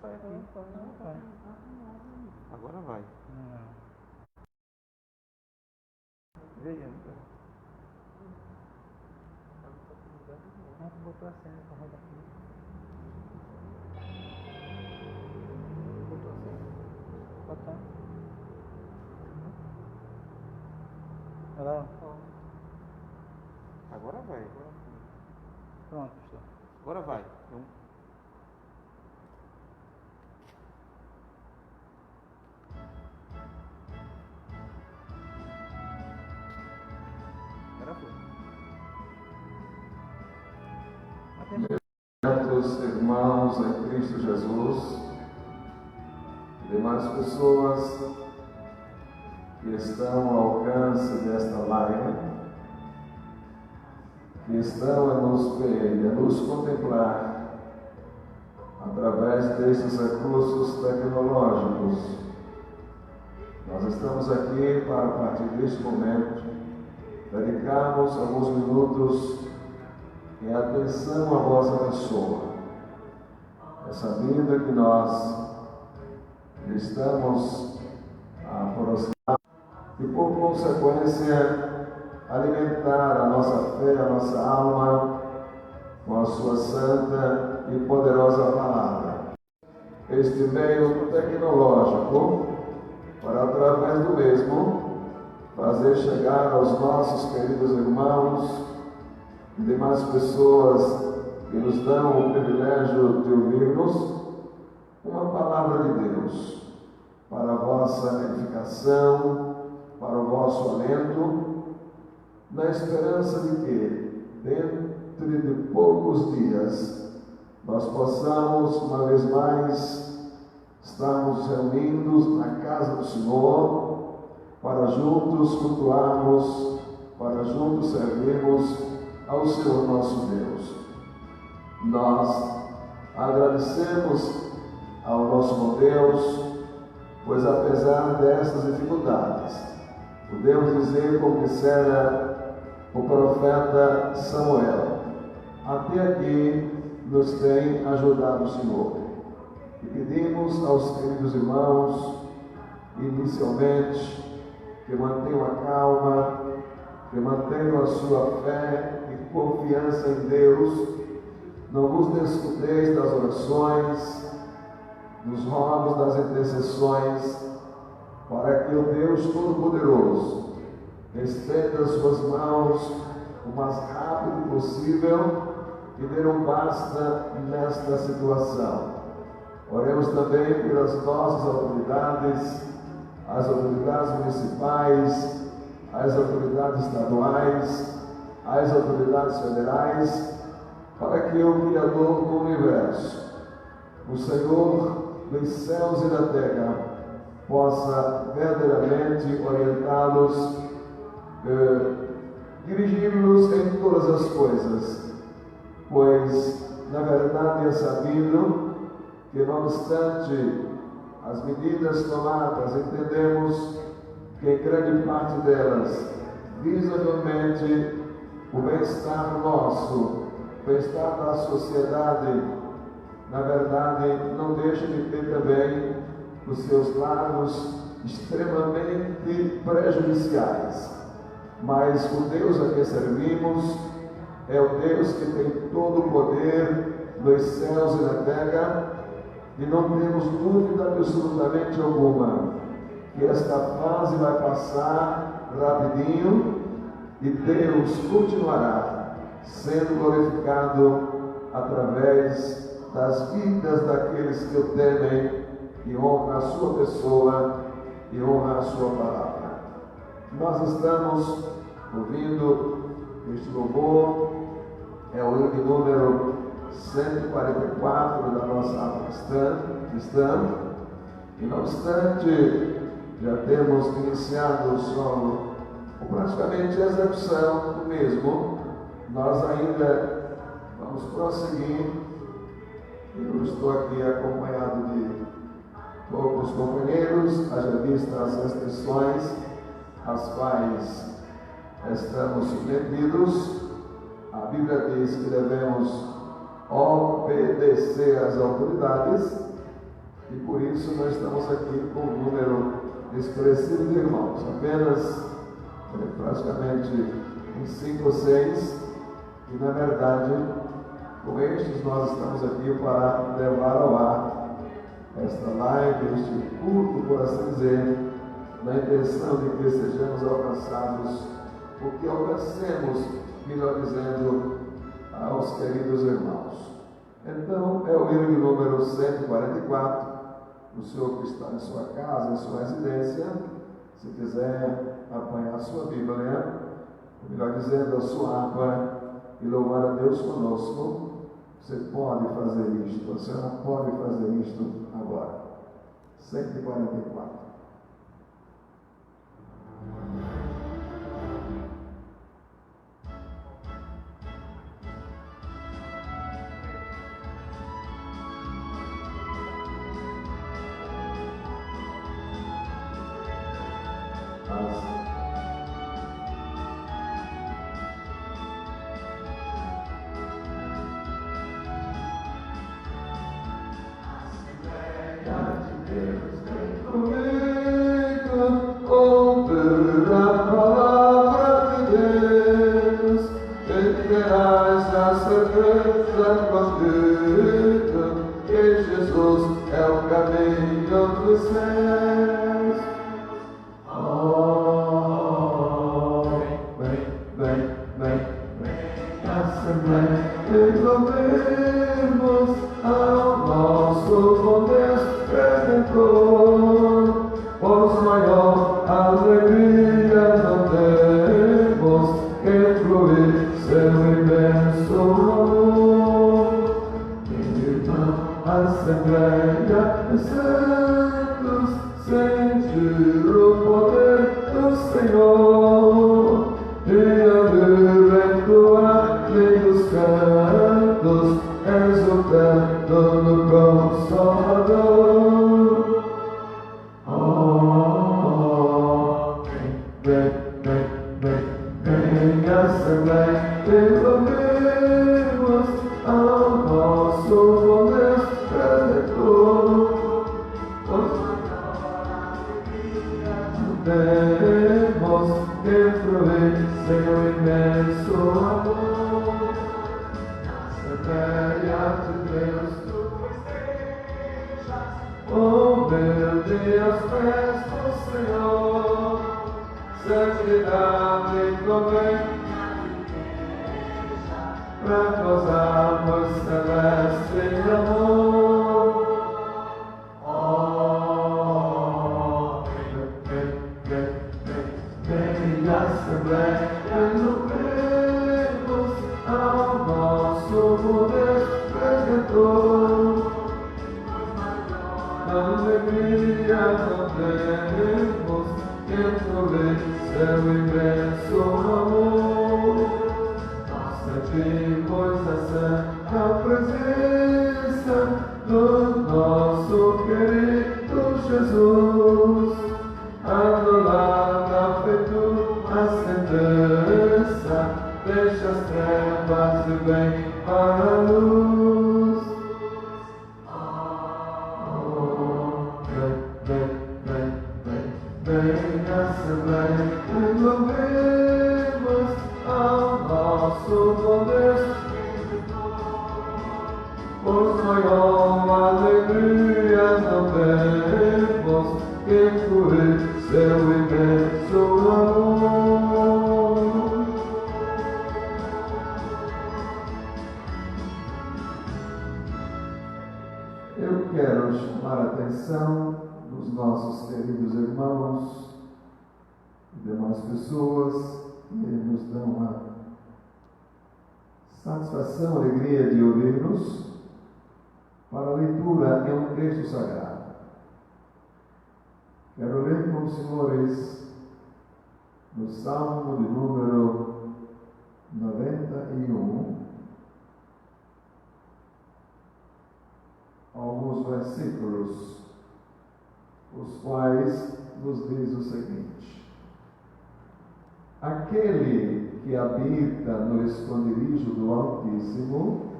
sai aqui. Não vai. Agora vai. Veja. Botou a senha para rodar aqui. Botou a senha? Botar. Olha lá. Agora vai. Pronto, pessoal. Agora vai. Agora foi. Meus irmãos em Cristo Jesus, demais pessoas que estão ao alcance desta live, que estão a nos ver e a nos contemplar através destes recursos tecnológicos. Nós estamos aqui para, a partir deste momento, dedicarmos alguns minutos em atenção à vossa pessoa. É sabido que nós estamos a aproximar e, por consequência, alimentar a nossa fé, a nossa alma com a sua santa e poderosa palavra. Este meio tecnológico, para através do mesmo, fazer chegar aos nossos queridos irmãos e demais pessoas que nos dão o privilégio de ouvirmos uma palavra de Deus para a vossa edificação, para o vosso alento, na esperança de que, dentro de poucos dias, nós possamos, uma vez mais, estarmos reunidos na casa do Senhor, para juntos cultuarmos, para juntos servirmos ao Senhor nosso Deus. Nós agradecemos ao nosso Deus, pois apesar dessas dificuldades, podemos dizer como dissera o profeta Samuel, até aqui nos tem ajudado o Senhor. E pedimos aos queridos irmãos, inicialmente, que mantenham a calma, que mantenham a sua fé e confiança em Deus, não vos descuideis das orações, dos rogos, das intercessões, para que o Deus Todo-Poderoso estenda as suas mãos o mais rápido possível e dê um basta nesta situação. Oremos também pelas nossas autoridades, as autoridades municipais, as autoridades estaduais, as autoridades federais, para que o Criador do Universo, o Senhor dos céus e da terra, possa verdadeiramente orientá-los, dirigi-los em todas as coisas, pois, na verdade, é sabido que, não obstante as medidas tomadas, entendemos que em grande parte delas visa realmente o bem-estar nosso, o bem-estar da sociedade. Na verdade, não deixa de ter também os seus lados extremamente prejudiciais. Mas o Deus a quem servimos é o Deus que tem todo o poder nos céus e na terra, e não temos dúvida absolutamente alguma que esta fase vai passar rapidinho e Deus continuará sendo glorificado através das vidas daqueles que o temem e honram a sua pessoa e honram a sua palavra. Nós estamos ouvindo este louvor, é o hino número 144 da nossa aula cristã, e não obstante já temos iniciado só praticamente a execução do mesmo, nós ainda vamos prosseguir. Eu estou aqui acompanhado de poucos companheiros, haja vista as restrições às quais estamos submetidos. A Bíblia diz que devemos obedecer às autoridades, isso nós estamos aqui com um número expressivo de irmãos, apenas praticamente uns 5 ou 6, e na verdade com estes nós estamos aqui para levar ao ar esta live, este culto, por assim dizer, na intenção de que sejamos alcançados, o que alcancemos, melhor dizendo, aos queridos irmãos. Então, é o hino de número 144, o senhor que está em sua casa, em sua residência, se quiser apanhar a sua Bíblia, melhor dizendo, a sua harpa, e louvar a Deus conosco, você pode fazer isto, a senhora pode fazer isto agora. 144. Eu quero chamar a atenção dos nossos queridos irmãos e demais pessoas que nos dão a satisfação, alegria de ouvir-nos para a leitura em um texto sagrado. Quero ler com os senhores no Salmo de número 91, alguns versículos, os quais nos diz o seguinte: aquele que habita no esconderijo do Altíssimo,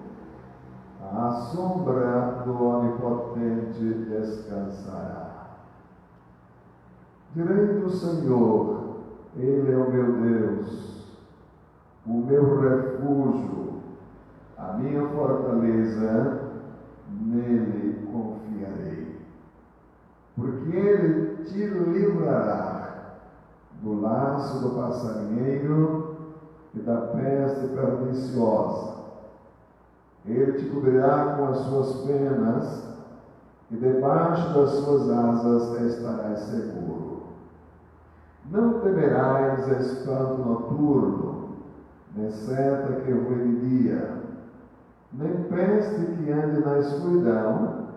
à sombra do Onipotente descansará. Direi do Senhor, Ele é o meu Deus, o meu refúgio, a minha fortaleza, nele confiarei. Porque Ele te livrará do laço do passarinheiro e da peste perniciosa. Ele te cobrirá com as suas penas, e debaixo das suas asas estarás seguro. Não temerás espanto noturno, nem seta que voe de dia, nem peste que ande na escuridão,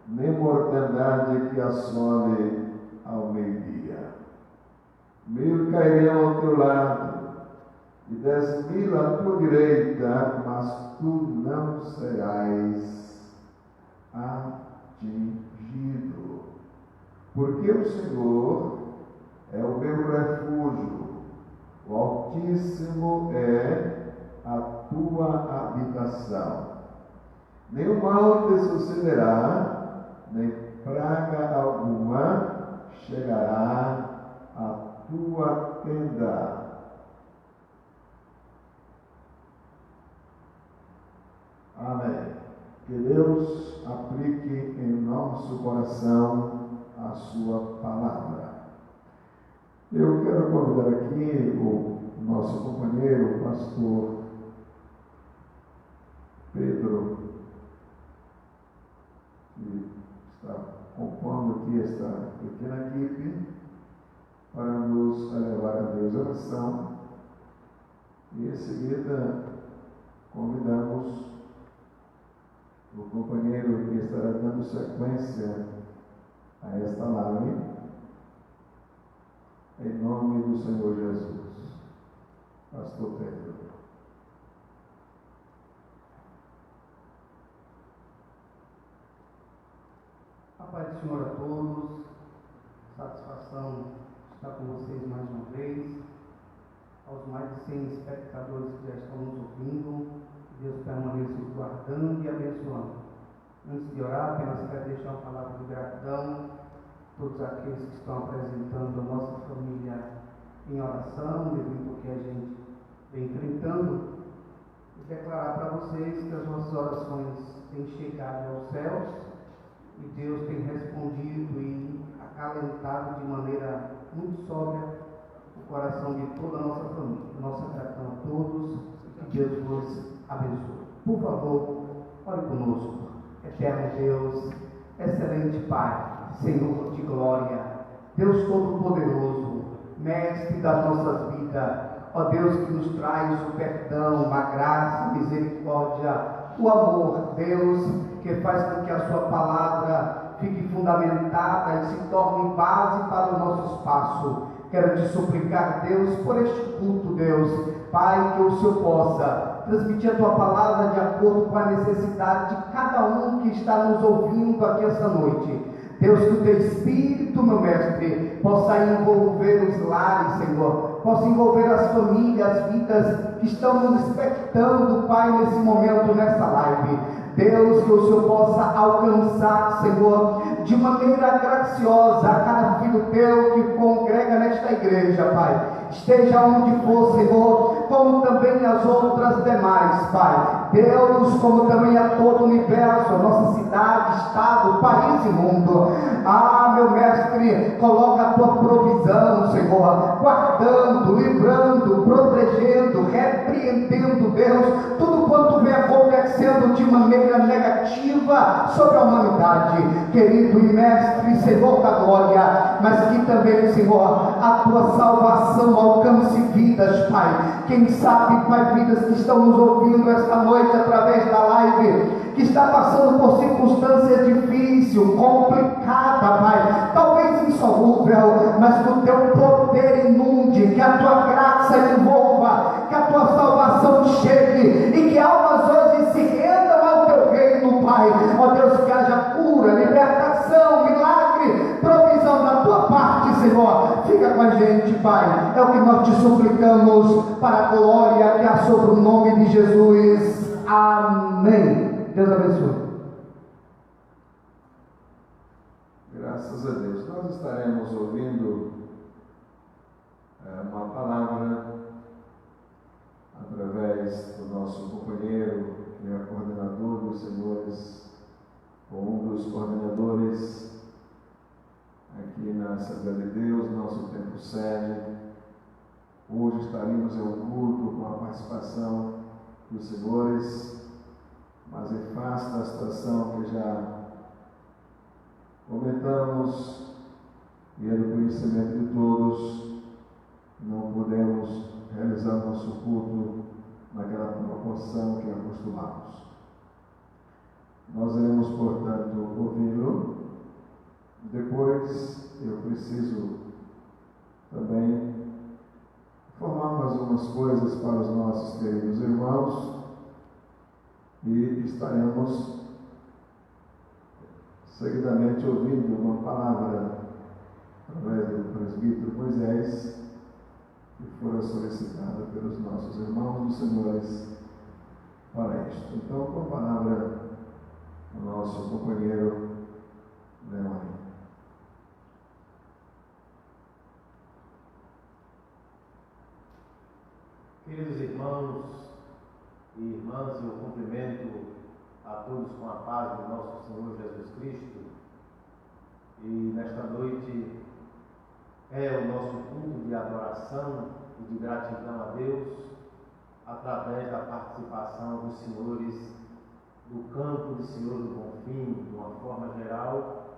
nem mortandade que assole ao meio-dia. 1000 cairão ao teu lado, e 10.000 à tua direita, mas tu não serás atingido. Porque o Senhor é o meu refúgio, o Altíssimo é a tua habitação. Nenhum mal te sucederá, nem praga alguma chegará à tua tenda. Amém. Que Deus aplique em nosso coração a sua palavra. Eu quero convidar aqui o nosso companheiro, o pastor Pedro, que está compondo aqui esta pequena equipe, para nos elevar a Deus em oração. E em seguida convidamos o companheiro que estará dando sequência a esta live, em nome do Senhor Jesus. Pastor Pedro. A paz do Senhor a todos, satisfação estar com vocês mais uma vez, aos mais de 100 espectadores que já estão nos ouvindo. Deus permaneça os guardando e abençoando. Antes de orar, apenas quero deixar uma palavra de gratidão a todos aqueles que estão apresentando a nossa família em oração, devido ao que a gente vem enfrentando, e declarar para vocês que as nossas orações têm chegado aos céus e Deus tem respondido e acalentado de maneira muito sóbria o coração de toda a nossa família. Nossa gratidão a todos, que Deus vos abençoe. Por favor, ore conosco. Eterno Deus, excelente Pai, Senhor de glória, Deus Todo-Poderoso, Mestre das nossas vidas, ó Deus que nos traz o perdão, a graça, a misericórdia, o amor, Deus que faz com que a sua palavra fique fundamentada e se torne base para o nosso espaço. Quero te suplicar, Deus, por este culto, Deus, Pai, que o Senhor possa transmitir a tua palavra de acordo com a necessidade de cada um que está nos ouvindo aqui essa noite. Deus, que o teu Espírito, meu Mestre, possa envolver os lares, Senhor, possa envolver as famílias, as vidas que estão nos expectando, Pai, nesse momento, nessa live. Deus, que o Senhor possa alcançar, Senhor, de maneira graciosa a cada filho teu que congrega nesta igreja, Pai. Esteja onde for, Senhor, como também as outras demais, Pai. Deus, como também a todo o universo, a nossa cidade, estado, país e mundo. Ah, meu Mestre, coloca a tua provisão, Senhor, guardando, livrando, protegendo, repreendendo, Deus, tudo quanto vem acontecendo de maneira negativa sobre a humanidade, querido e Mestre, Senhor da glória, mas que também, Senhor, a tua salvação alcance vidas, Pai. Quem sabe, Pai, vidas que estão nos ouvindo esta noite através da live, que está passando por circunstâncias difíceis, complicada, Pai, talvez insolúvel, mas que o teu poder inunde, que a tua graça envolva, que a tua salvação chegue e que almas hoje se rendam ao teu reino, Pai. Ó Deus, que haja cura, libertação, milagre, provisão da tua parte, Senhor. Fica com a gente, Pai. É o que nós te suplicamos para a glória que há sobre o nome de Jesus. Amém. Deus abençoe. Graças a Deus. Nós estaremos ouvindo uma palavra através do nosso companheiro, que é coordenador dos senhores, ou um dos coordenadores aqui na Assembleia de Deus, nosso templo sede. Hoje estaremos em um culto com a participação dos senhores, mas em face da situação que já comentamos e é do conhecimento de todos, não podemos realizar nosso culto naquela proporção que acostumamos. Nós iremos, portanto, ouvi-lo. Depois eu preciso também informar mais umas coisas para os nossos queridos irmãos e estaremos seguidamente ouvindo uma palavra através do presbítero Moisés, que fora solicitada pelos nossos irmãos dos senhores para isto. Então, com a palavra, o nosso companheiro Leone. Queridos irmãos e irmãs, eu cumprimento a todos com a paz do nosso Senhor Jesus Cristo. E nesta noite é o nosso culto de adoração e de gratidão a Deus, através da participação dos senhores do campo de Senhor do Bonfim, de uma forma geral,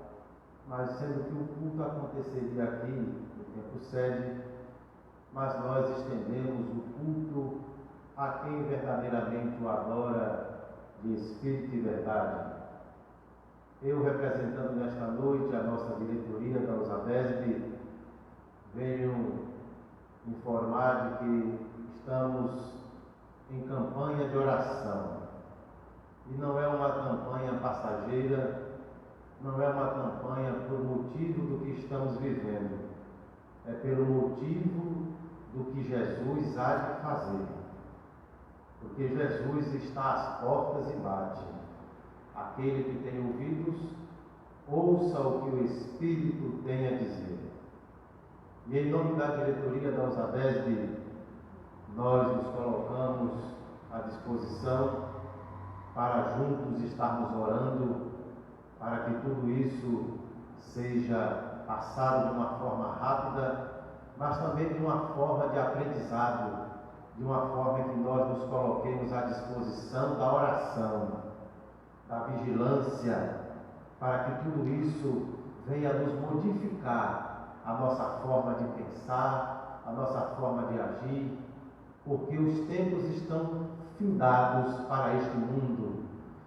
mas sendo que o culto aconteceria aqui no templo sede, mas nós estendemos o culto a quem verdadeiramente o adora de espírito e verdade. Eu, representando nesta noite a nossa diretoria da USABESB, venho informar de que estamos em campanha de oração. E não é uma campanha passageira, não é uma campanha por motivo do que estamos vivendo, é pelo motivo do que Jesus há de fazer. Porque Jesus está às portas e bate. Aquele que tem ouvidos, ouça o que o Espírito tem a dizer. E em nome da diretoria da USABESB, nós nos colocamos à disposição para juntos estarmos orando, para que tudo isso seja passado de uma forma rápida, mas também de uma forma de aprendizado, de uma forma que nós nos coloquemos à disposição da oração, da vigilância, para que tudo isso venha nos modificar a nossa forma de pensar, a nossa forma de agir, porque os tempos estão findados para este mundo,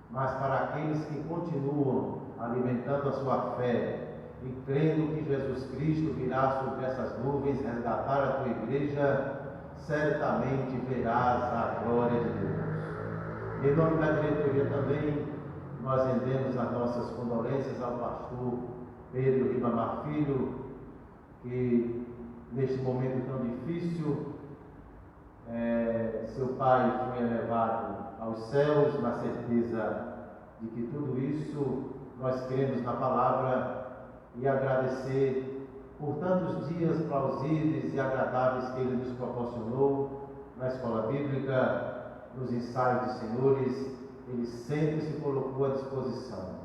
mas para aqueles que continuam alimentando a sua fé e crendo que Jesus Cristo virá sobre essas nuvens resgatar a tua igreja, certamente verás a glória de Deus. Em nome da diretoria também, nós rendemos as nossas condolências ao pastor Pedro Ribamar Filho, que neste momento tão difícil, seu pai foi elevado aos céus, na certeza de que tudo isso nós cremos na palavra, e agradecer por tantos dias plausíveis e agradáveis que ele nos proporcionou na escola bíblica, nos ensaios de senhores. Ele sempre se colocou à disposição.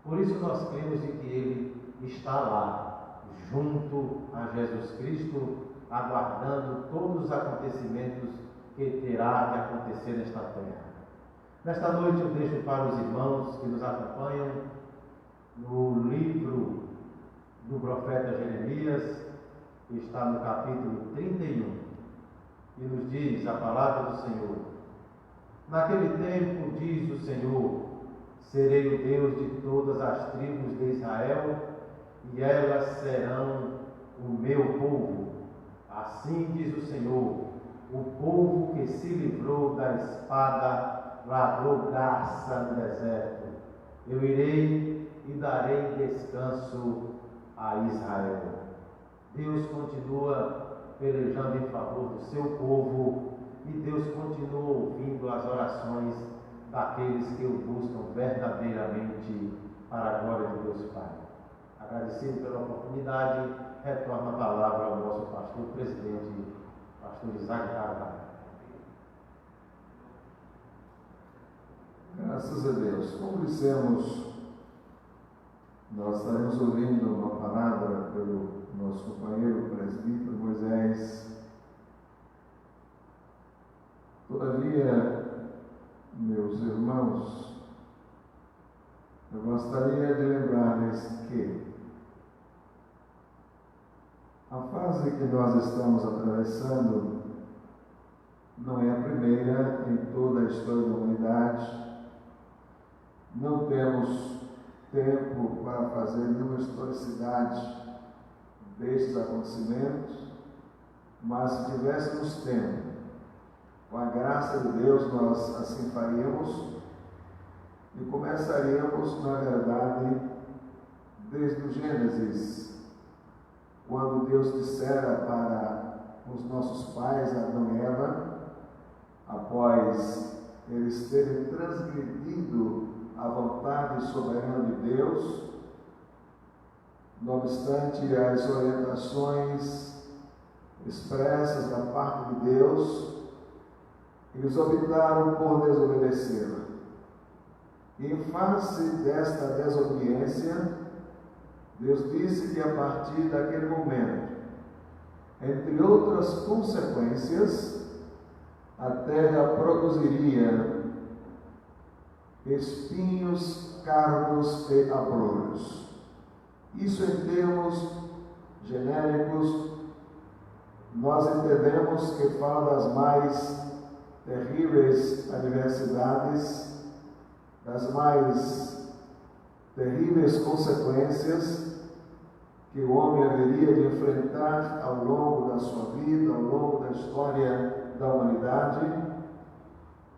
Por isso nós cremos de que ele está lá, junto a Jesus Cristo, aguardando todos os acontecimentos que terá de acontecer nesta terra. Nesta noite eu deixo para os irmãos que nos acompanham no livro do profeta Jeremias, que está no capítulo 31, e nos diz a palavra do Senhor: naquele tempo, diz o Senhor, serei o Deus de todas as tribos de Israel, e elas serão o meu povo. Assim diz o Senhor, o povo que se livrou da espada lavrou graça no deserto. Eu irei e darei descanso a Israel. Deus continua pelejando em favor do seu povo, e Deus continua ouvindo as orações daqueles que o buscam verdadeiramente para a glória de Deus Pai. Agradecido pela oportunidade, retorno a palavra ao nosso pastor presidente, pastor Isaac Carvalho. Graças a Deus. Como dissemos, nós estaremos ouvindo uma palavra pelo nosso companheiro presbítero Moisés. Todavia, meus irmãos, eu gostaria de lembrar-lhes que a fase que nós estamos atravessando não é a primeira em toda a história da humanidade. Não temos tempo para fazer nenhuma historicidade destes acontecimentos, mas se tivéssemos tempo, com a graça de Deus, nós assim faríamos e começaríamos, na verdade, desde o Gênesis, quando Deus dissera para os nossos pais, Adão e Eva, após eles terem transgredido a vontade soberana de Deus, não obstante as orientações expressas da parte de Deus, eles optaram por desobedecê-la. E em face desta desobediência, Deus disse que a partir daquele momento, entre outras consequências, a terra produziria espinhos, cardos e abrolhos. Isso em termos genéricos, nós entendemos que fala das mais terríveis adversidades, das mais terríveis consequências que o homem haveria de enfrentar ao longo da sua vida, ao longo da história da humanidade,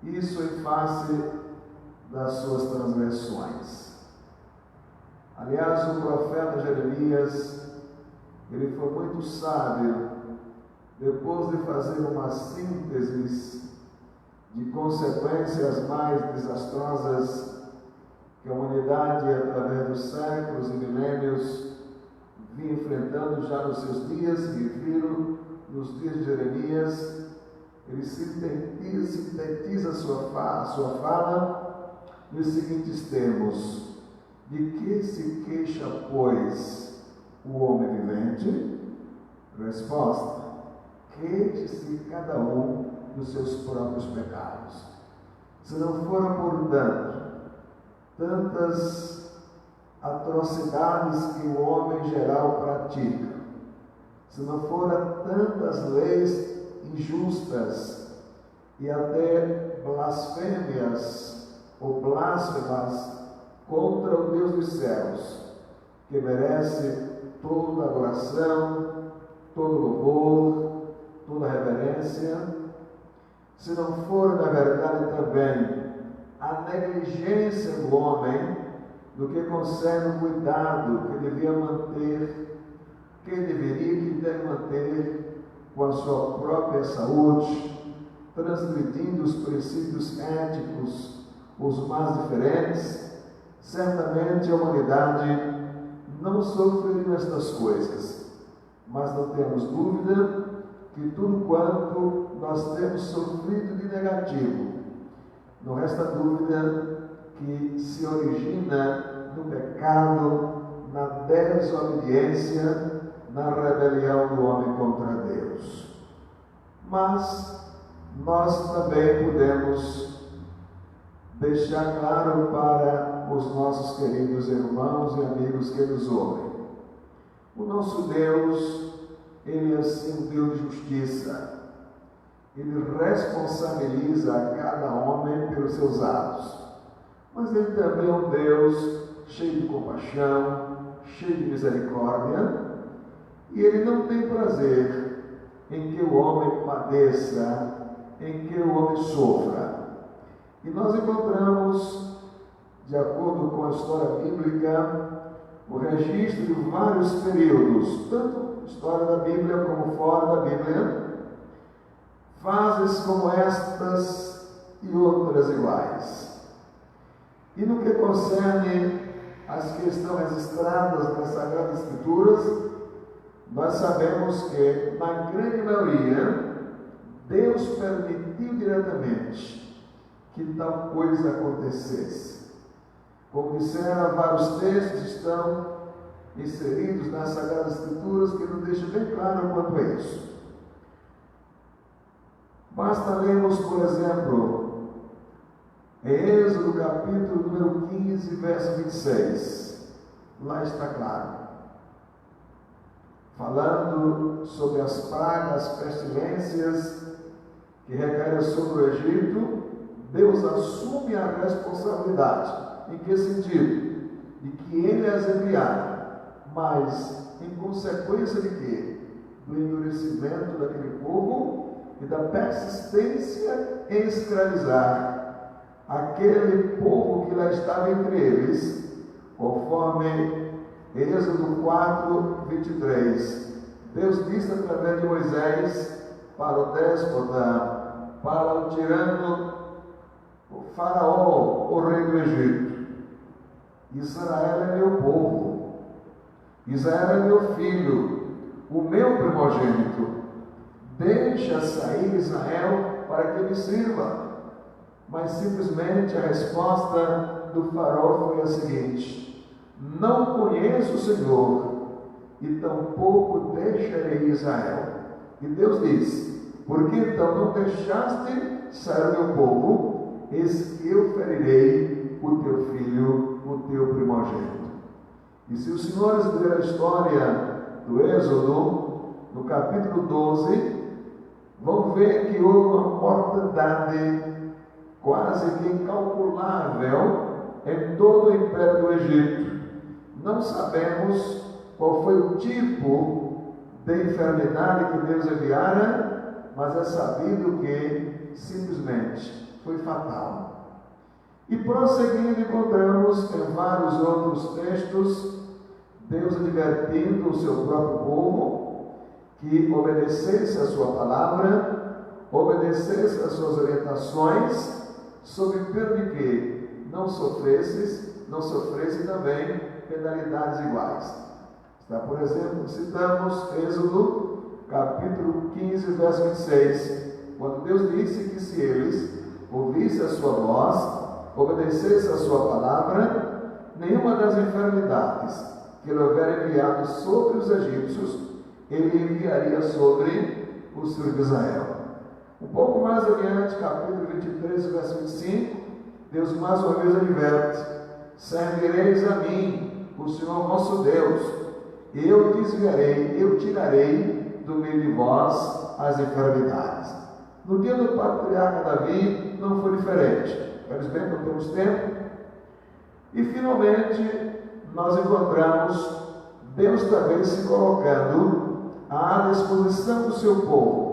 isso em face das suas transgressões. Aliás, o profeta Jeremias, ele foi muito sábio, depois de fazer uma síntese de consequências mais desastrosas que a humanidade, através dos séculos e milênios, vinha enfrentando já nos seus dias, e viram nos dias de Jeremias. Ele sintetiza a sua fala nos seguintes termos: de que se queixa, pois, o homem vivente? Resposta: queixe-se cada um dos seus próprios pecados. Se não fora, portanto, tantas atrocidades que o homem em geral pratica, se não fora tantas leis injustas e até blasfêmias ou blasfemas contra o Deus dos céus, que merece toda adoração, todo louvor, toda reverência, se não for, na verdade, também a negligência do homem do que concerne o cuidado que devia manter, que deve manter com a sua própria saúde, transgredindo os princípios éticos, os mais diferentes, certamente a humanidade não sofreria estas coisas, mas não temos dúvida que tudo quanto nós temos sofrido de negativo, não resta dúvida que se origina no pecado, na desobediência, na rebelião do homem contra Deus. Mas nós também podemos deixar claro para os nossos queridos irmãos e amigos que nos ouvem: o nosso Deus, Ele é sim um Deus de justiça. Ele responsabiliza a cada homem pelos seus atos. Mas Ele também é um Deus cheio de compaixão, cheio de misericórdia, e Ele não tem prazer em que o homem padeça, em que o homem sofra. E nós encontramos, de acordo com a história bíblica, o registro de vários períodos, tanto história da Bíblia como fora da Bíblia, fases como estas e outras iguais. E no que concerne as que estão registradas nas Sagradas Escrituras, nós sabemos que, na grande maioria, Deus permitiu diretamente que tal coisa acontecesse. Como disseram, vários textos estão inseridos nas Sagradas Escrituras que nos deixam bem claro quanto a isso. Basta lermos, por exemplo, em Êxodo capítulo número 15, verso 26. Lá está claro. Falando sobre as pragas, as pestilências que recaíram sobre o Egito, Deus assume a responsabilidade. Em que sentido? De que Ele as enviara, mas em consequência de quê? Do endurecimento daquele povo e da persistência em escravizar aquele povo que lá estava entre eles, conforme Êxodo 4, 23. Deus disse através de Moisés para o déspota, para o tirano, o faraó, o rei do Egito: Israel é meu povo, Israel é meu filho, o meu primogênito. Deixa sair Israel para que me sirva. Mas simplesmente a resposta do faraó foi a seguinte: não conheço o Senhor, e tampouco deixarei Israel. E Deus disse: por que então não deixaste sair o meu povo? Eis que eu ferirei o teu filho, o teu primogênito. E se os senhores lerem a história do Êxodo, no capítulo 12, vão ver que houve uma mortandade quase que incalculável em todo o império do Egito. Não sabemos qual foi o tipo de enfermidade que Deus enviara, mas é sabido que simplesmente foi fatal. E prosseguindo, encontramos em vários outros textos Deus advertindo o seu próprio povo que obedecesse a sua palavra, obedecesse as suas orientações, sob pena de que não sofresse também penalidades iguais. Está, por exemplo, citamos Êxodo, capítulo 15, verso 26, quando Deus disse que se eles ouvissem a sua voz, obedecessem a sua palavra, nenhuma das enfermidades que ele houver enviado sobre os egípcios, ele enviaria sobre os filhos de Israel. Um pouco mais adiante, capítulo 23, verso 25, Deus mais uma vez adverte: servireis a mim, o Senhor vosso Deus, eu desviarei, eu tirarei do meio de vós as enfermidades. No dia do patriarca Davi não foi diferente. Felizmente não temos tempo. E finalmente nós encontramos Deus também se colocando à disposição do seu povo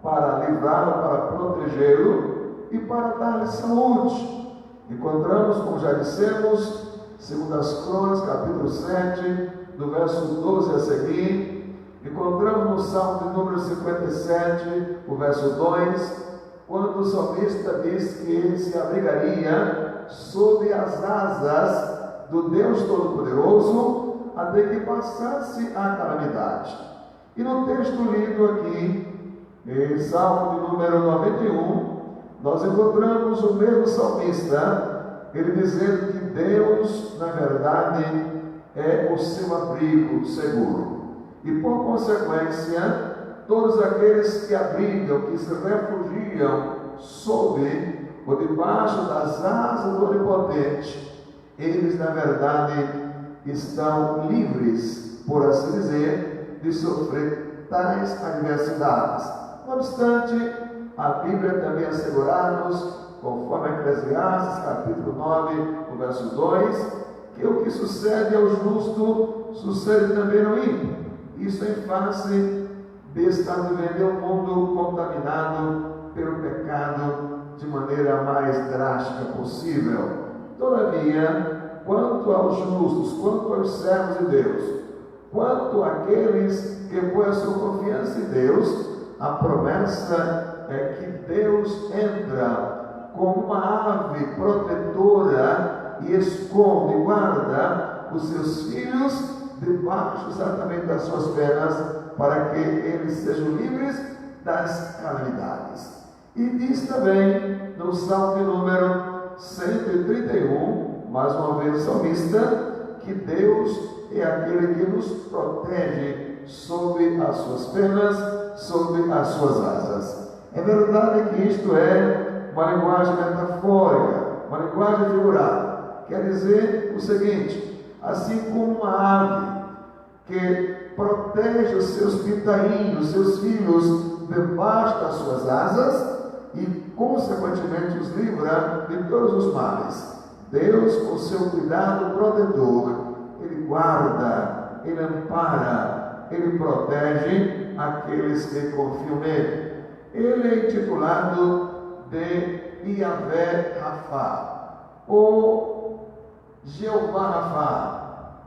para livrá-lo, para protegê-lo e para dar-lhe saúde. Encontramos, como já dissemos, segundo as Crônicas, capítulo 7, do verso 12 a seguir. Encontramos no Salmo de número 57, o verso 2, quando o salmista diz que ele se abrigaria sob as asas do Deus Todo-Poderoso até que passasse a calamidade. E no texto lido aqui, em Salmo de número 91, nós encontramos o mesmo salmista, ele dizendo que Deus, na verdade, é o seu abrigo seguro. E por consequência, todos aqueles que abrigam, que se refugiam sob ou debaixo das asas do Onipotente, eles, na verdade, estão livres, por assim dizer, de sofrer tais adversidades. Não obstante, a Bíblia também assegura-nos, conforme Eclesiastes, capítulo 9, o verso 2, que o que sucede ao justo, sucede também ao ímpio. Isso em face de estar vivendo um mundo contaminado pelo pecado de maneira mais drástica possível. Todavia, quanto aos justos, quanto aos servos de Deus, quanto àqueles que põem a sua confiança em Deus, a promessa é que Deus entra como uma ave protetora e esconde, guarda os seus filhos debaixo exatamente das suas pernas, para que eles sejam livres das calamidades. E diz também no Salmo de número 131, mais uma vez o salmista, que Deus é aquele que nos protege sob as suas penas, sob as suas asas. É verdade que isto é uma linguagem metafórica, uma linguagem figurada. Quer dizer o seguinte: assim como uma ave que protege os seus pintainhos, seus filhos, debaixo das suas asas e, consequentemente, os livra de todos os males. Deus, com seu cuidado protetor, Ele guarda, Ele ampara, Ele protege aqueles que confiam nele. Ele é intitulado de Yahvé Rafá, ou Jeová Rafá.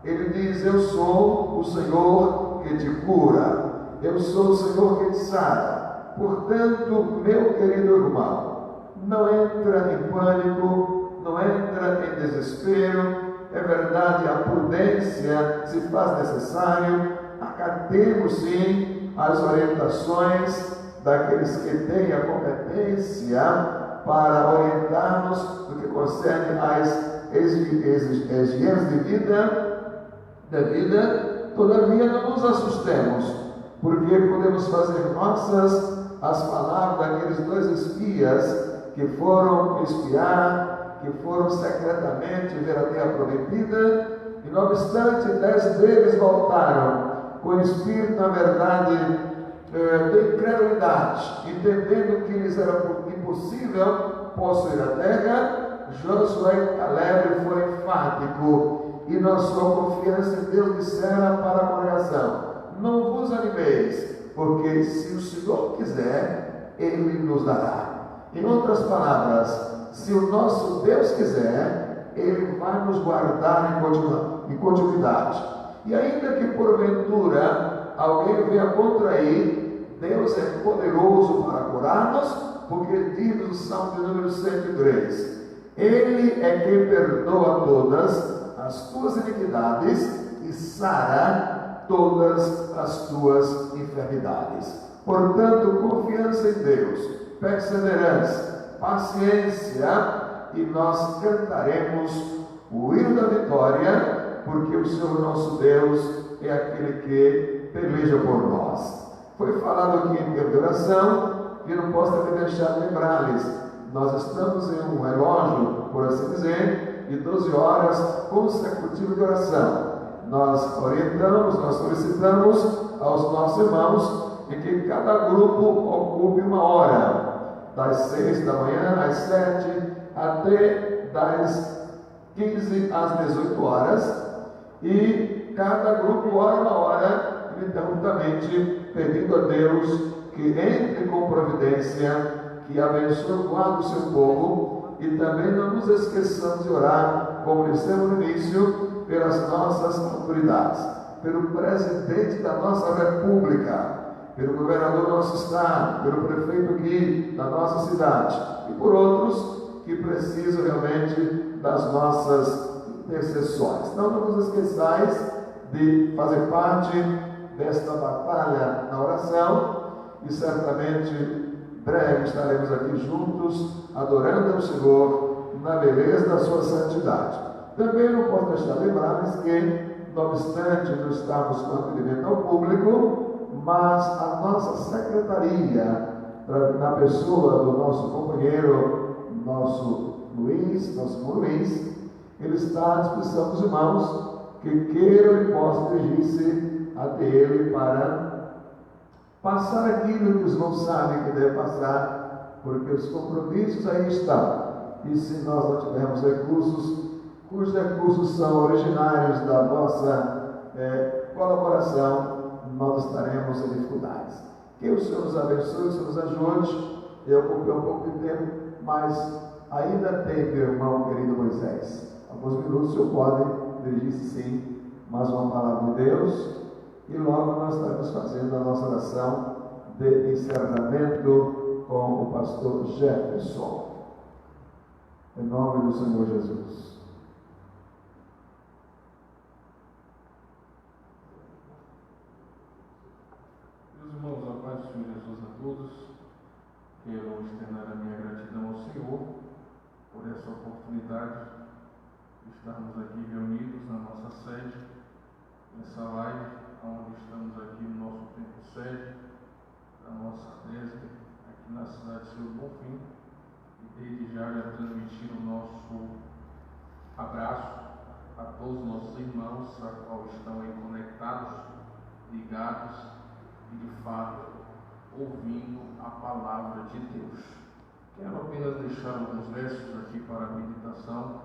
Ele diz: eu sou o Senhor que te cura, eu sou o Senhor que te sara. Portanto, meu querido irmão, não entra em pânico, não entra em desespero. É verdade, a prudência se faz necessário. Acatemos sim as orientações daqueles que têm a competência para orientar-nos no que concerne às exigências da vida. Todavia, não nos assustemos, porque podemos fazer nossas as palavras daqueles dois espias que foram espiar, que foram secretamente ver a terra prometida, e não obstante 10 deles voltaram com o espírito, na verdade, de incredulidade, entendendo que lhes era impossível possuir a terra. Josué e Caleb foram enfáticos, e na sua confiança em Deus disseram para a congregação: não vos animeis, porque se o Senhor quiser, Ele nos dará. Em outras palavras, se o nosso Deus quiser, Ele vai nos guardar em continuidade. E ainda que porventura alguém venha contrair, Deus é poderoso para curar-nos, porque diz no Salmo de número 103: Ele é quem perdoa todas as tuas iniquidades e sara todas as tuas enfermidades. Portanto, confiança em Deus, perseverança, paciência, e nós cantaremos o hino da vitória, porque o Senhor nosso Deus é aquele que peleja por nós. Foi falado aqui em termos de oração, e não posso também deixar de lembrar-lhes: nós estamos em um relógio, por assim dizer, de 12 horas consecutivas de oração. Nós orientamos, nós solicitamos aos nossos irmãos em que cada grupo ocupe 1 hora, das 6 da manhã às 7, até das 15 às 18 horas, e cada grupo ora 1 hora, ininterruptamente, pedindo a Deus que entre com providência, que abençoe e guarde o seu povo. E também não nos esqueçamos de orar, como dissemos no início, pelas nossas autoridades, pelo presidente da nossa república, pelo governador do nosso estado, pelo prefeito aqui da nossa cidade, e por outros que precisam realmente das nossas intercessões. Então, não nos esqueçais de fazer parte desta batalha na oração, e certamente breve estaremos aqui juntos, adorando ao Senhor na beleza da sua santidade. Também não posso deixar de lembrar-lhes que, não obstante não estarmos com atendimento ao público, mas a nossa secretaria, na pessoa do nosso companheiro, nosso irmão Luiz, ele está à disposição dos irmãos que queiram e possam dirigir-se até ele para passar aquilo que os irmãos sabem que deve passar, porque os compromissos aí estão. E se nós não tivermos recursos, cujos recursos são originários da nossa colaboração, nós estaremos em dificuldades. Que o Senhor nos abençoe, o Senhor nos ajude. Eu ocupei um pouco de tempo, mas ainda tem, meu irmão querido Moisés, alguns minutos o senhor pode dirigir-se sim mais uma palavra de Deus, e logo nós estaremos fazendo a nossa oração de encerramento com o pastor Jefferson. Em nome do Senhor Jesus. oportunidade de estarmos aqui reunidos na nossa sede, nessa live, onde estamos aqui no nosso templo sede, da nossa presbe, aqui na cidade de Senhor Bonfim, e desde já transmitir o nosso abraço a todos os nossos irmãos, a qual estão aí conectados, ligados e de fato ouvindo a palavra de Deus. Quero apenas deixar alguns versos aqui para a meditação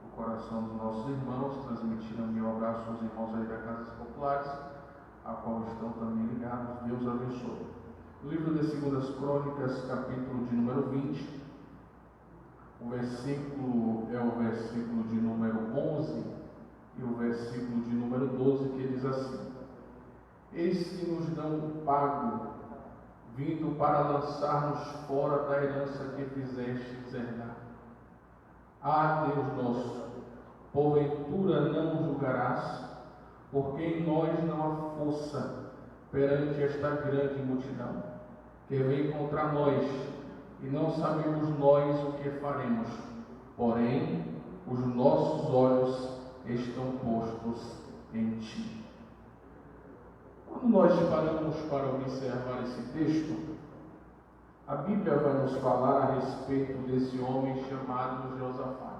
do coração dos nossos irmãos, transmitindo meu abraço aos irmãos aí da Casas Populares, a qual estão também ligados. Deus abençoe. No livro de 2 Crônicas, capítulo de número 20, o versículo é o versículo de número 11 e o versículo de número 12, que diz assim: Eis que nos dão um pago, vindo para lançar-nos fora da herança que fizestes herdar. Ah, Deus nosso, porventura não julgarás, porque em nós não há força perante esta grande multidão, que vem contra nós, e não sabemos nós o que faremos, porém os nossos olhos estão postos em Ti. Quando nós paramos para observar esse texto, a Bíblia vai nos falar a respeito desse homem chamado Josafá.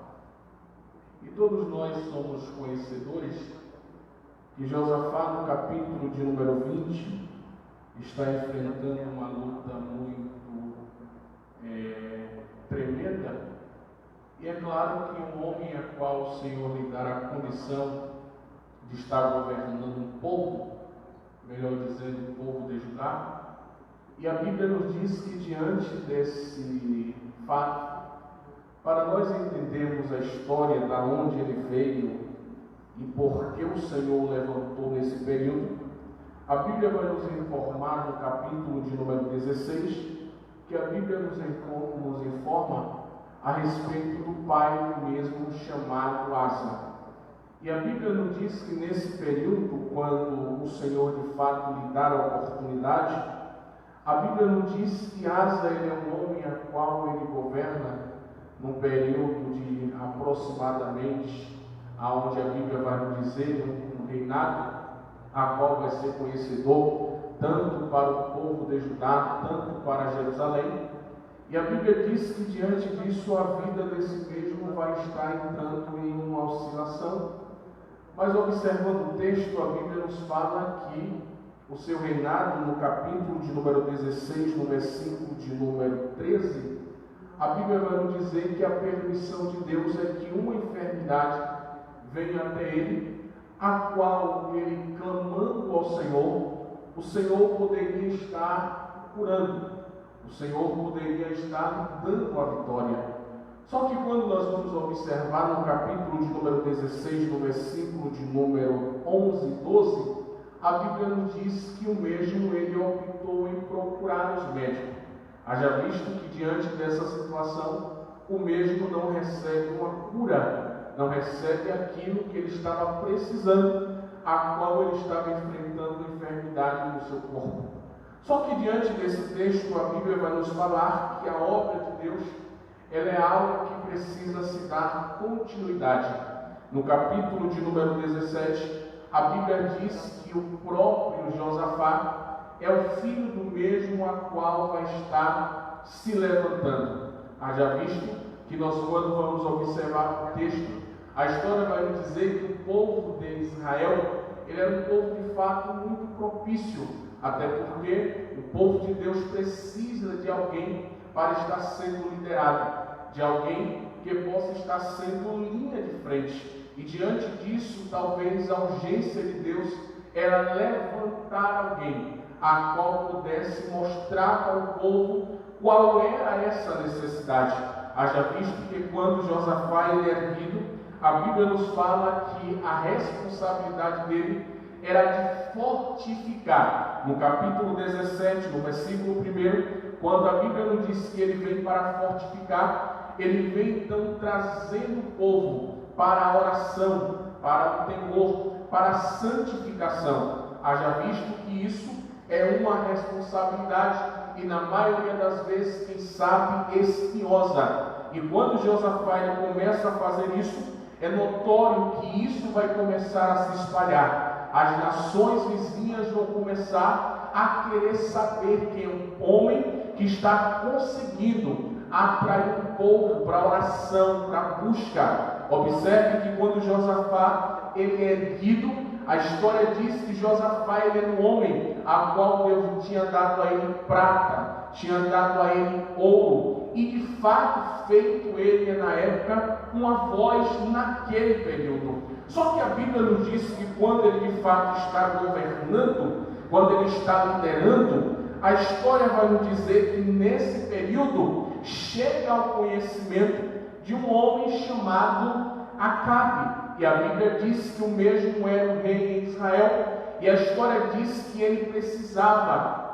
E todos nós somos conhecedores que Josafá, no capítulo de número 20, está enfrentando uma luta muito tremenda. E é claro que um homem a qual o Senhor lhe dará a condição de estar governando um povo, melhor dizendo, o povo de Judá. E a Bíblia nos diz que diante desse fato, para nós entendermos a história da onde ele veio e por que o Senhor o levantou nesse período, a Bíblia vai nos informar no capítulo de número 16, que a Bíblia nos informa a respeito do pai mesmo chamado Asa. E a Bíblia nos diz que nesse período, quando o Senhor de fato lhe dá a oportunidade, a Bíblia nos diz que Asa ele é um homem a qual ele governa num período de aproximadamente, aonde a Bíblia vai nos dizer, um reinado, a qual vai ser conhecedor tanto para o povo de Judá, tanto para Jerusalém. E a Bíblia diz que diante disso a vida desse mesmo vai estar entrando em uma oscilação. Mas observando o texto, a Bíblia nos fala que o seu reinado, no capítulo de número 16, no versículo de número 13, a Bíblia vai nos dizer que a permissão de Deus é que uma enfermidade venha até ele, a qual ele, clamando ao Senhor, o Senhor poderia estar curando, o Senhor poderia estar dando a vitória. Só que quando nós vamos observar no capítulo de número 16, no versículo de número 11 e 12, a Bíblia nos diz que o mesmo ele optou em procurar os médicos. Haja visto que diante dessa situação, o mesmo não recebe uma cura, não recebe aquilo que ele estava precisando, a qual ele estava enfrentando enfermidade no seu corpo. Só que diante desse texto, a Bíblia vai nos falar que a obra de Deus, ela é algo que precisa se dar continuidade. No capítulo de número 17, a Bíblia diz que o próprio Josafá é o filho do mesmo a qual vai estar se levantando. Haja visto que nós, quando vamos observar o texto, a história vai nos dizer que o povo de Israel, ele era um povo de fato muito propício, até porque o povo de Deus precisa de alguém para estar sendo liderado, de alguém que possa estar sendo linha de frente. E diante disso, talvez a urgência de Deus era levantar alguém a qual pudesse mostrar para o povo qual era essa necessidade. Haja visto que quando Josafá é erguido, a Bíblia nos fala que a responsabilidade dele era de fortificar. No capítulo 17, no versículo 1, quando a Bíblia nos diz que ele vem para fortificar, ele vem então trazendo o povo para a oração, para o temor, para a santificação. Haja visto que isso é uma responsabilidade e na maioria das vezes, quem sabe, espinhosa. E quando Josafá ele começa a fazer isso, é notório que isso vai começar a se espalhar. As nações vizinhas vão começar a querer saber quem é um homem que está conseguindo atrair o povo para oração, para busca. Observe que quando Josafá ele é erguido, a história diz que Josafá ele era um homem a qual Deus tinha dado a ele prata, tinha dado a ele ouro, e de fato feito ele na época uma voz naquele período. Só que a Bíblia nos diz que quando ele de fato está governando, quando ele está liderando, a história vai nos dizer que nesse período chega ao conhecimento de um homem chamado Acabe. E a Bíblia diz que o mesmo era o rei em Israel, e a história diz que ele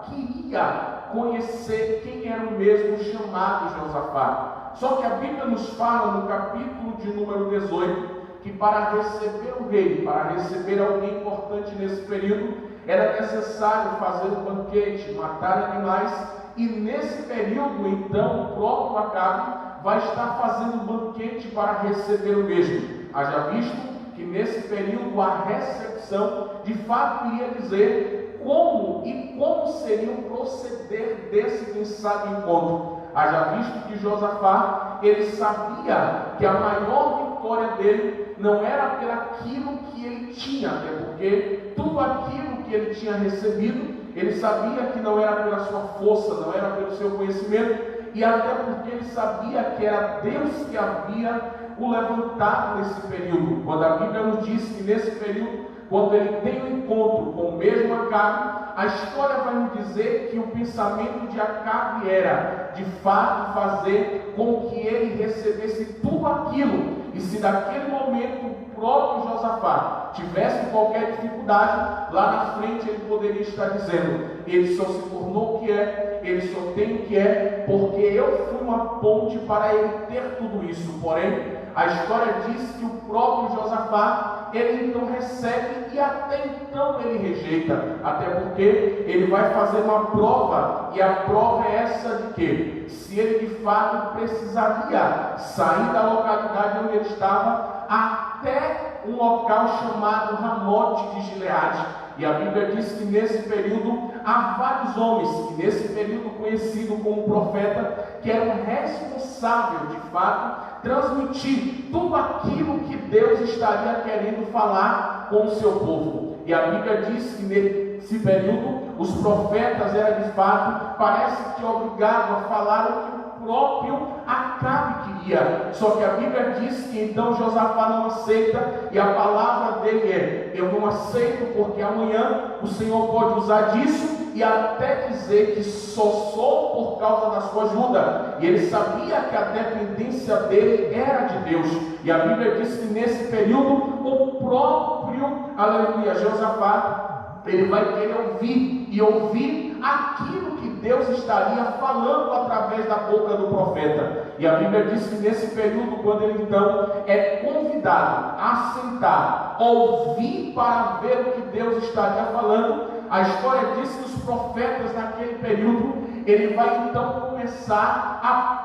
queria conhecer quem era o mesmo chamado Josafá. Só que a Bíblia nos fala no capítulo de número 18, que para receber o rei, para receber alguém importante nesse período, era necessário fazer um banquete, matar animais, e nesse período, então, o próprio Acabe vai estar fazendo um banquete para receber o mesmo. Haja visto que nesse período a recepção, de fato, iria dizer como seria o proceder desse, quem sabe, encontro. Haja visto que Josafá, ele sabia que a maior vitória dele não era pelaquilo que ele tinha, até porque tudo aquilo que ele tinha recebido, ele sabia que não era pela sua força, não era pelo seu conhecimento, e até porque ele sabia que era Deus que havia o levantado nesse período. Quando a Bíblia nos diz que nesse período, quando ele tem um encontro com o mesmo Acabe, a história vai nos dizer que o pensamento de Acabe era, de fato, fazer com que ele recebesse tudo aquilo. E se naquele momento o próprio Josafá tivesse qualquer dificuldade, lá na frente ele poderia estar dizendo: ele só se tornou o que é, ele só tem o que é, porque eu fui uma ponte para ele ter tudo isso. Porém, a história diz que o próprio Josafá, ele então recebe e até então ele rejeita, até porque ele vai fazer uma prova, e a prova é essa de que, se ele de fato precisaria sair da localidade onde ele estava até um local chamado Ramote de Gileade. E a Bíblia diz que nesse período há vários homens, e nesse período conhecido como profeta, que eram responsáveis de fato transmitir tudo aquilo que Deus estaria querendo falar com o seu povo. E a Bíblia diz que nesse período os profetas eram de fato, parece que obrigados a falar o que o próprio Acabe queria. Só que a Bíblia diz que então Josafá não aceita, e a palavra dele é: eu não aceito, porque amanhã o Senhor pode usar disso e até dizer que só sou por causa da sua ajuda. E ele sabia que a dependência dele era de Deus. E a Bíblia diz que nesse período o próprio, aleluia, Josafá, ele vai querer ouvir aquilo que Deus estaria falando através da boca do profeta. E a Bíblia diz que nesse período, quando ele então é convidado a sentar, ouvir para ver o que Deus estaria falando, a história diz que os profetas naquele período, ele vai então começar a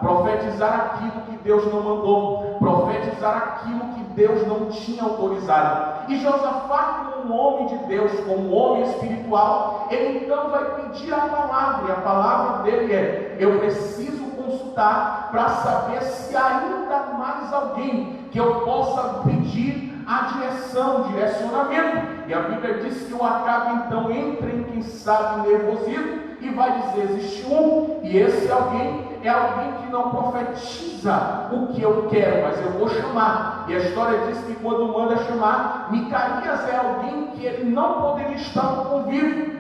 profetizar aquilo que Deus não mandou, profetizar aquilo que Deus não tinha autorizado. E Josafá, como um homem de Deus, como um homem espiritual, ele então vai pedir a palavra, e a palavra dele é: eu preciso consultar para saber se há ainda mais alguém que eu possa pedir a direcionamento. E a Bíblia diz que o Acabe então entra em, quem sabe, nervosismo, e vai dizer: existe um, e esse alguém é alguém que não profetiza o que eu quero, mas eu vou chamar. E a história diz que quando manda chamar, Micaías é alguém que ele não poderia estar no convívio,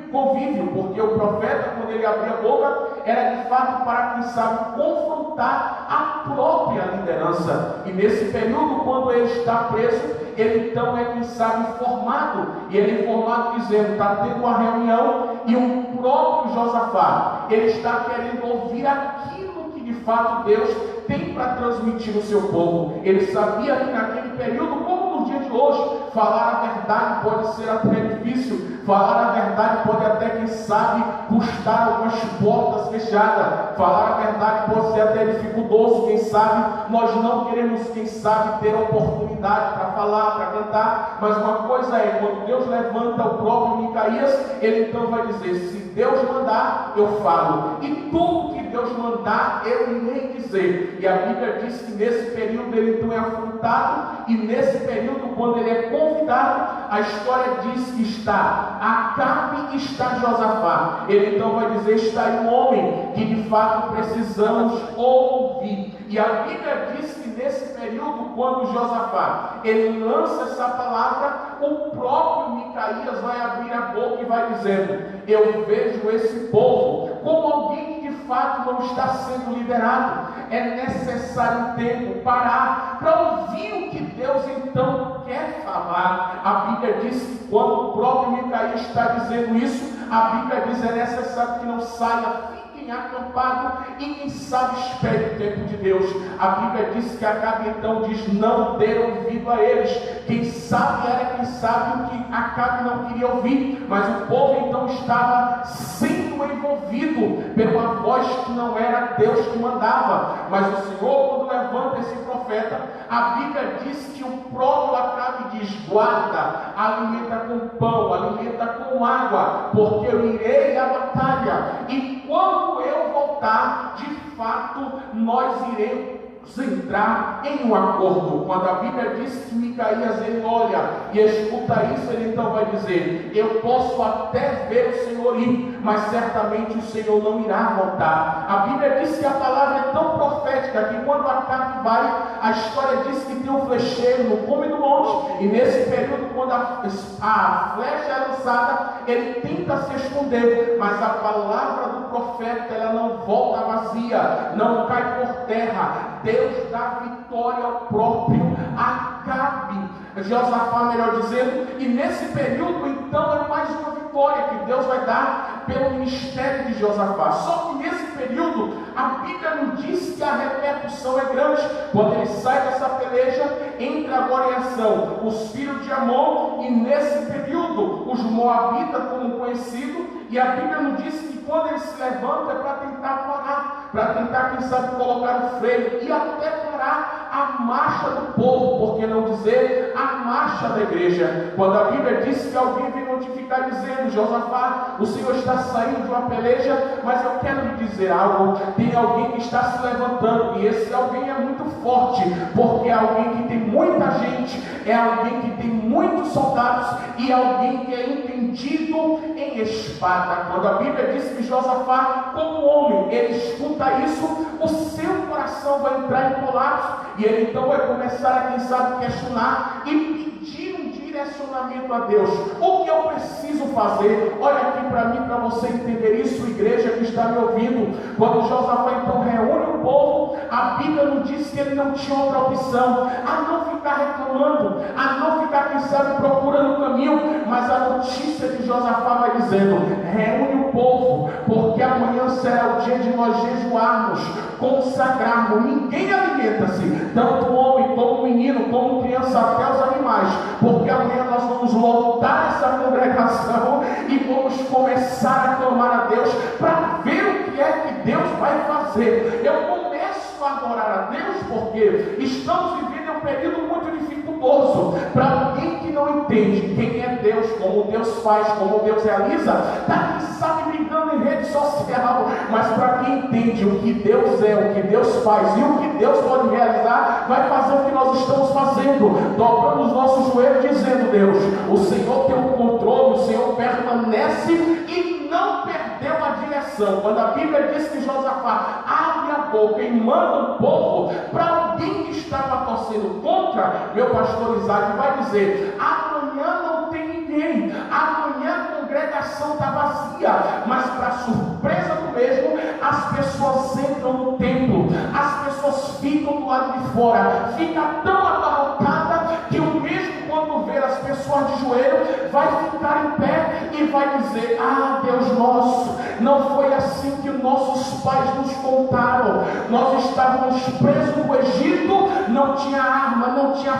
porque o profeta, quando ele abria a boca, era de fato para, quem sabe, confrontar a própria liderança. E nesse período, quando ele está preso, ele então é, quem sabe, informado, e ele é informado dizendo: está tendo uma reunião, e o próprio Josafá, ele está querendo ouvir aquilo que de fato Deus tem para transmitir no seu povo. Ele sabia que naquele período, como nos dias de hoje, falar a verdade pode ser até difícil, falar a verdade pode até, quem sabe, custar algumas portas fechadas, falar a verdade pode ser até dificultoso, quem sabe, nós não queremos, quem sabe, ter oportunidade para falar, para cantar, mas uma coisa é, quando Deus levanta o próprio Micaías, ele então vai dizer, se Deus mandar, eu falo, e tudo que Deus mandar, eu irei dizer. E a Bíblia diz que nesse período ele então é afrontado, e nesse período, quando ele é convidado, a história diz que está Acabe e está Josafá. Ele então vai dizer, está aí um homem que de fato precisamos ouvir. E a Bíblia diz que nesse período, quando Josafá ele lança essa palavra, o próprio Micaías vai abrir a boca e vai dizendo, eu vejo esse povo como alguém que de fato não está sendo liderado. É necessário um tempo parar para ouvir o que Deus então quer falar. A Bíblia diz que quando o próprio Micaías está dizendo isso, a Bíblia diz, é necessário que não saia, acampado, e quem sabe espere o tempo de Deus. A Bíblia diz que Acabe então diz não ter ouvido a eles. Quem sabe era quem sabe o que Acabe não queria ouvir, mas o povo então estava sendo envolvido pela voz que não era Deus que mandava. Mas o Senhor, quando levanta esse profeta, a Bíblia diz que o próprio Acabe diz, guarda, alimenta com pão, alimenta com água, porque eu irei à batalha, e quando eu voltar, de fato, nós iremos entrar em um acordo. Quando a Bíblia diz que Micaías ele olha e escuta isso, ele então vai dizer, eu posso até ver o Senhor ir, mas certamente o Senhor não irá voltar. A Bíblia diz que a palavra é tão profética que quando Acabe vai, a história diz que tem um flecheiro no cume do monte, e nesse período, quando a flecha é lançada, ele tenta se esconder, mas a palavra do profeta ela não volta vazia, não cai por terra. Deus dá vitória ao próprio Acabe, Josafá, melhor dizendo, e nesse período então é mais uma vitória que Deus vai dar pelo ministério de Josafá. Só que nesse período a Bíblia nos diz que a repercussão é grande. Quando ele sai dessa peleja, entra agora em ação os filhos de Amon, e nesse período os moabitas, como conhecido, e a Bíblia nos diz que quando ele se levanta é para tentar parar, para tentar, quem sabe, colocar o freio e até parar a marcha do povo, por que não dizer a marcha da igreja. Quando a Bíblia diz que alguém vem notificar dizendo, Josafá, o Senhor está saindo de uma peleja, mas eu quero lhe dizer algo, tem alguém que está se levantando, e esse alguém é muito forte, porque é alguém que tem muita gente, é alguém que tem muitos soldados, e é alguém que é entendido em espada. Quando a Bíblia diz que Josafá, como homem, ele escuta isso, o seu coração vai entrar em colapso, e ele então vai começar a, quem sabe, questionar e pedir um direcionamento a Deus. O que eu preciso fazer? Olha aqui para mim, para você entender isso, igreja que está me ouvindo. Quando Josafá então reúne o povo, a Bíblia nos diz que ele não tinha outra opção a não ficar reclamando, a não ficar, quem sabe, procurando o caminho, mas a notícia de Josafá vai dizendo, reúne o povo, porque amanhã será o dia de nós jejuarmos, consagrarmos. Ninguém alimenta-se, tanto o homem como o menino, como criança, até os animais, porque amanhã nós vamos lotar essa congregação e vamos começar a clamar a Deus para ver o que é que Deus vai fazer. Eu começo a adorar a Deus porque estamos vivendo um período muito dificultoso. Para alguém que não entende quem é Deus, como Deus faz, como Deus realiza, está, quem sabe, brigando em rede social. Mas para quem entende o que Deus é, o que Deus faz e o que Deus pode realizar, vai fazer o que nós estamos fazendo, dobrando os nossos joelhos, dizendo, Deus, o Senhor tem o controle, o Senhor permanece e não perdeu a direção. Quando a Bíblia diz que Josafá abre a boca e manda o povo, para alguém que estava torcendo contra, meu pastor Isaac vai dizer, amanhã não tem ninguém, amanhã a congregação está vazia, mas para surpresa do mesmo, as pessoas entram no templo, as pessoas ficam do lado de fora, fica tão abarrocada que o mesmo, quando ver as pessoas de joelho, vai ficar em pé e vai dizer: ah, Deus nosso, não foi assim que nossos pais nos contaram. Nós estávamos presos no Egito, não tinha arma, não tinha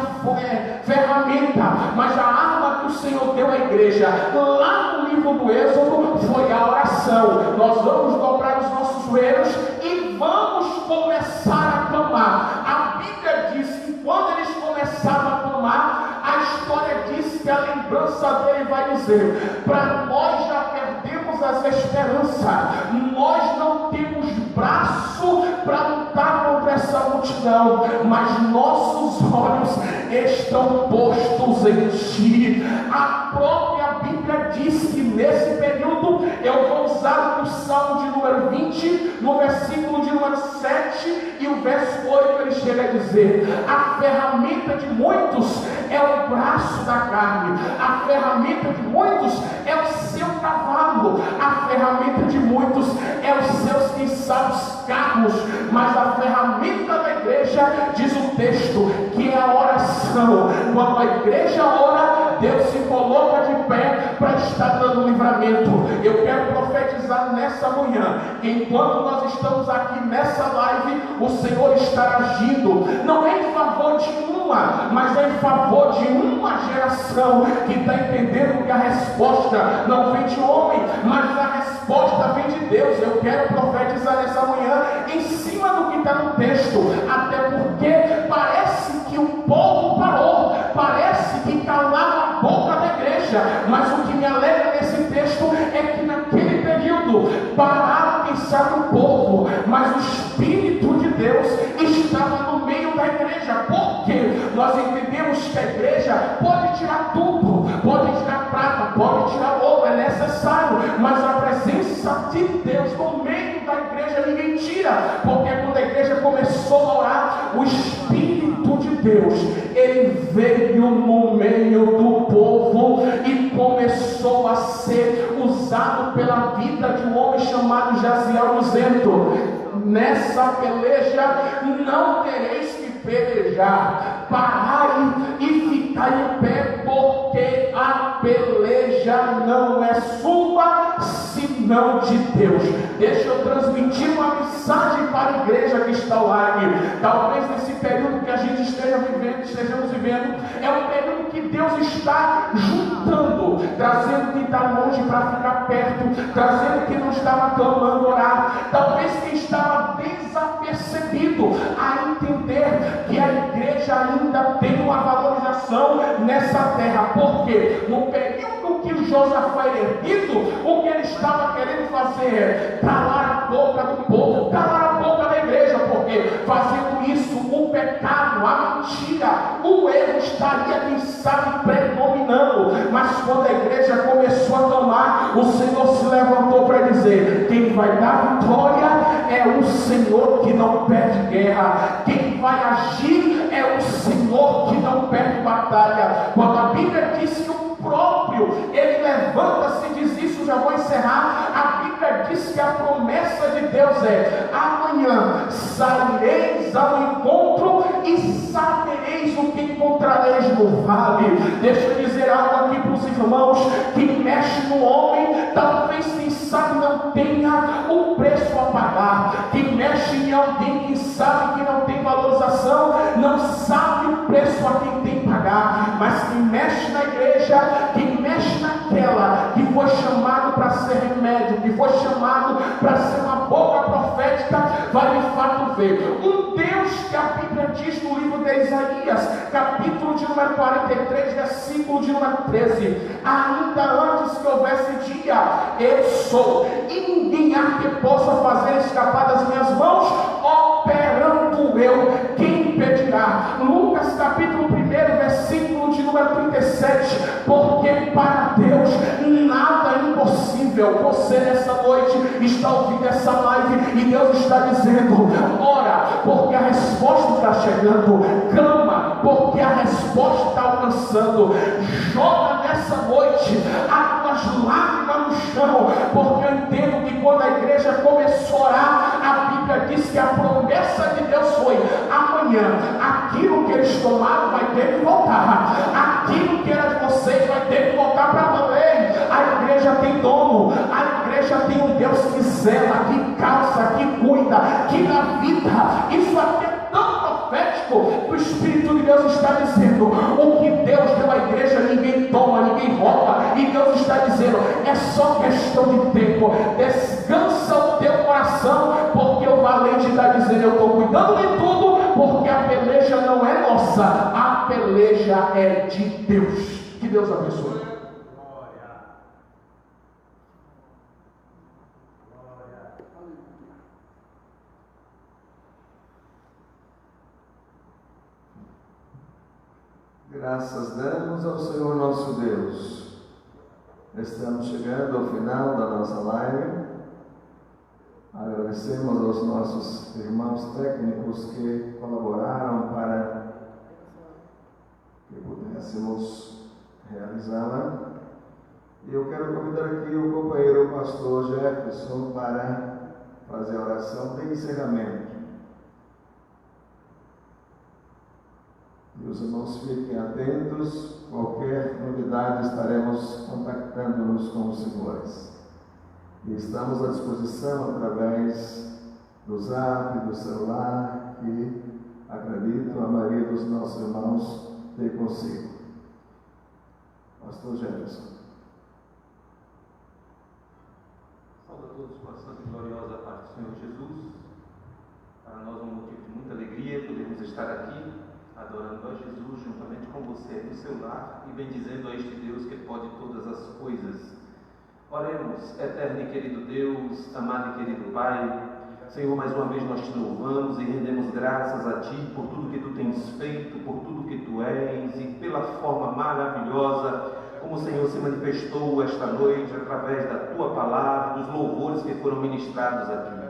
ferramenta, mas a arma que o Senhor deu à igreja lá no livro do Êxodo foi a oração. Nós vamos dobrar os nossos joelhos e vamos começar a clamar. A Bíblia diz que quando eles começaram a clamar, a história diz que a lembrança dele vai dizer: para nós já perdemos as esperanças, nós não temos braço para lutar contra essa multidão, mas nossos olhos estão postos em ti. A própria Bíblia diz que nesse período, eu vou usar o Salmo de número 20, no versículo de número 7 e o verso 8, ele chega a dizer: a ferramenta de muitos é o braço da carne, a ferramenta de muitos é o seu cavalo, a ferramenta de muitos é os seus, quem sabe, os carros, mas a ferramenta da igreja, diz o texto, que é a oração. Quando a igreja ora, Deus se coloca de pé para estar dando livramento. Eu quero profetizar nessa manhã que enquanto nós estamos aqui nessa live, o Senhor está agindo, não é em favor de uma, mas é em favor de uma geração que está entendendo que a resposta não vem de homem, mas a resposta vem de Deus. Eu quero profetizar nessa manhã em cima do que está no texto, até porque parece que o povo parou, parece que calava a boca da igreja, mas o que me alegra nesse texto é que naquele período pararam pensar no povo, mas o Espírito de Deus estava no meio da igreja. Porque nós entendemos que a igreja pode tirar tudo, pode tirar prata, pode tirar ouro, é necessário, mas a presença de Deus no meio da igreja ninguém tira. Porque quando a igreja começou a orar, o Espírito de Deus, ele veio no meio do povo e começou a ser usado pela vida de um homem chamado Jaziel, dizendo: nessa peleja não tereis que pelejar, parai e ficai em pé, porque a peleja não é sua, senão de Deus. Deixa eu transmitir uma mensagem para a igreja que está online. Talvez nesse período que a gente estejamos vivendo, é um período que Deus está juntando, trazendo quem está longe para ficar perto, trazendo quem não estava clamando orar, talvez quem estava desapercebido a entender que a igreja ainda tem uma valorização nessa terra. Porque no período que Josafá foi erguido, o que ele estava querendo fazer é calar a boca do povo, calar a boca da igreja, porque fazendo isso, o pecado, a mentira, o erro estaria, quem sabe, predominando. Mas quando a igreja começou a clamar, o Senhor se levantou para dizer: quem vai dar vitória é o Senhor que não perde guerra, quem vai agir é o Senhor que não perde batalha. Quando a Bíblia diz que o próprio, ele levanta-se e diz isso, já vou encerrar. A Bíblia diz que a promessa de Deus é: amanhã saireis ao encontro e sabereis o que encontrareis no vale. Deixa eu dizer algo aqui para os irmãos que mexe no homem, talvez quem sabe não tenha um preço a pagar, que mexe em alguém que sabe que não tem valorização, não sabe o preço a quem tem que pagar, mas que mexe na igreja, que mexe naquela que foi chamado para ser remédio, que foi chamado para ser uma boca profética, vai de fato ver um Deus que a Bíblia diz no livro de Isaías, capítulo de número 43, versículo de número 13: ainda antes que houvesse dia, eu sou, e ninguém há que possa fazer escapar das minhas mãos, operando eu, quem impedirá? Lucas capítulo 1, versículo de número 37: porque para Deus nada é impossível. Você nessa noite está ouvindo essa live e Deus está dizendo: ora, porque a resposta está chegando, clama, porque a resposta está alcançando, joga nessa noite as tuas lágrimas no chão, porque eu entendo que quando a igreja começou a orar, a Bíblia diz que a promessa de Deus foi: amanhã aquilo que eles tomaram vai ter que voltar, aquilo que era de vocês vai ter que voltar para valer. A igreja zela, que calça, que cuida, que dá vida. Isso aqui é tão profético que o Espírito de Deus está dizendo: o que Deus deu à igreja ninguém toma, ninguém rouba. E Deus está dizendo: é só questão de tempo. Descansa o teu coração, porque o valente está dizendo: eu estou cuidando de tudo, porque a peleja não é nossa, a peleja é de Deus. Que Deus abençoe. Graças damos ao Senhor nosso Deus. Estamos chegando ao final da nossa live. Agradecemos aos nossos irmãos técnicos que colaboraram para que pudéssemos realizá-la. E eu quero convidar aqui o companheiro pastor Jefferson para fazer a oração de encerramento. E os irmãos fiquem atentos, qualquer novidade estaremos contactando-nos com os senhores. E estamos à disposição através do Zap, do celular, que acredito a maioria dos nossos irmãos tem consigo. Pastor Jefferson. Saúde a todos com a santa e gloriosa paz do Senhor Jesus. Para nós é um motivo de muita alegria podermos estar aqui, adorando a Jesus juntamente com você no seu lar e bendizendo a este Deus que pode todas as coisas. Oremos. Eterno e querido Deus, amado e querido Pai, Senhor, mais uma vez nós te louvamos e rendemos graças a Ti por tudo que Tu tens feito, por tudo que Tu és e pela forma maravilhosa como o Senhor se manifestou esta noite através da Tua palavra, dos louvores que foram ministrados aqui.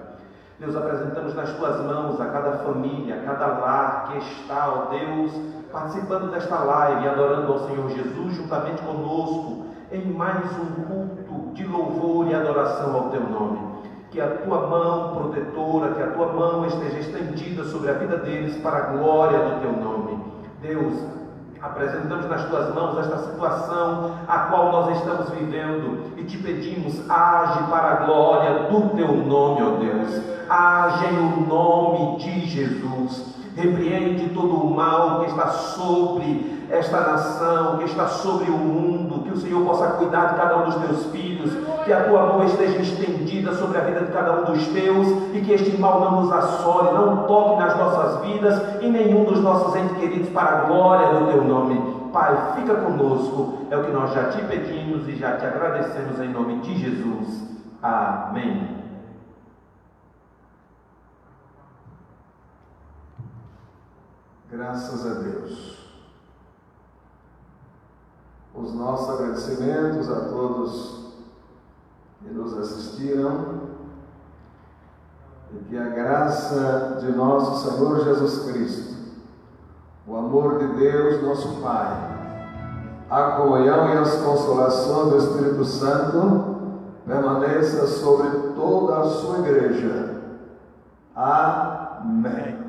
Deus, apresentamos nas Tuas mãos a cada família, a cada lar que está, ó Deus, participando desta live, adorando ao Senhor Jesus juntamente conosco, em mais um culto de louvor e adoração ao Teu nome. Que a Tua mão protetora, que a Tua mão esteja estendida sobre a vida deles para a glória do Teu nome. Deus, apresentamos nas Tuas mãos esta situação a qual nós estamos vivendo e Te pedimos: age para a glória do Teu nome, ó Deus. Age em nome de Jesus. Repreende todo o mal que está sobre esta nação, que está sobre o mundo. Que o Senhor possa cuidar de cada um dos Teus filhos, que a Tua mão esteja estendida sobre a vida de cada um dos Teus e que este mal não nos assole, não toque nas nossas vidas e nenhum dos nossos entes queridos, para a glória do Teu nome. Pai, fica conosco, é o que nós já Te pedimos e já Te agradecemos em nome de Jesus. Amém. Graças a Deus. Os nossos agradecimentos a todos que nos assistiram e que a graça de nosso Senhor Jesus Cristo, o amor de Deus, nosso Pai, a comunhão e as consolações do Espírito Santo permaneça sobre toda a sua igreja. Amém.